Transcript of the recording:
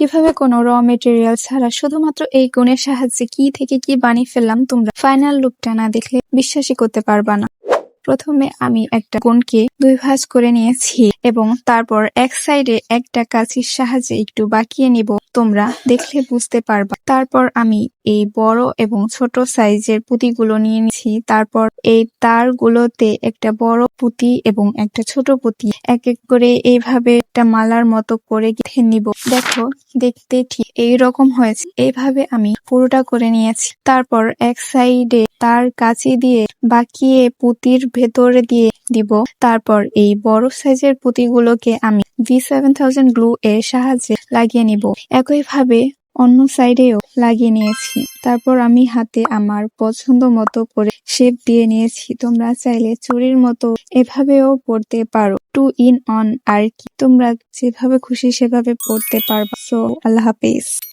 কিভাবে কোনো র মেটেরিয়াল ছাড়া শুধুমাত্র এই গুণের সাহায্যে কি থেকে কি বানিয়ে ফেললাম, তোমরা ফাইনাল লুকটা না দেখলে বিশ্বাসই করতে পারবা না। প্রথমে আমি একটা কোণকে 2 ভাঁজ করে নিয়েছি এবং তারপর এক সাইডে একটা কাঁচির সাহায্যে একটু বাঁকিয়ে নিব, তোমরা দেখলে বুঝতে পারবা। তারপর আমি এই বড় এবং ছোট সাইজের পুঁতিগুলো নিয়ে নিয়েছি। তারপর এই তারগুলোতে একটা বড় পুঁতি এবং একটা ছোট পুঁতি এক এক করে এইভাবে একটা মালার মতো করে গেঁথে নিব। দেখো, দেখতে ঠিক এইরকম হয়েছে। এইভাবে আমি পুরোটা করে নিয়েছি। তারপর এক সাইডে তার কাঁচি দিয়ে বাঁকিয়ে পুঁতির ভেতরে দিয়ে দিব। তারপর এই বড় সাইজের পুঁতিগুলোকে আমি V7000 গ্লু এর সাহায্যে লাগিয়ে নিব। একইভাবে অন্য সাইডেও লাগিয়ে নিয়েছি। তারপর আমি হাতে আমার পছন্দ মতো করে শেপ দিয়ে নিয়েছি। তোমরা চাইলে চুড়ির মতো এভাবেও পরতে পারো। 2 in 1 আর কি, তোমরা যেভাবে খুশি সেভাবে পরতে পারবা। সো আল্লাহ হাফেজ।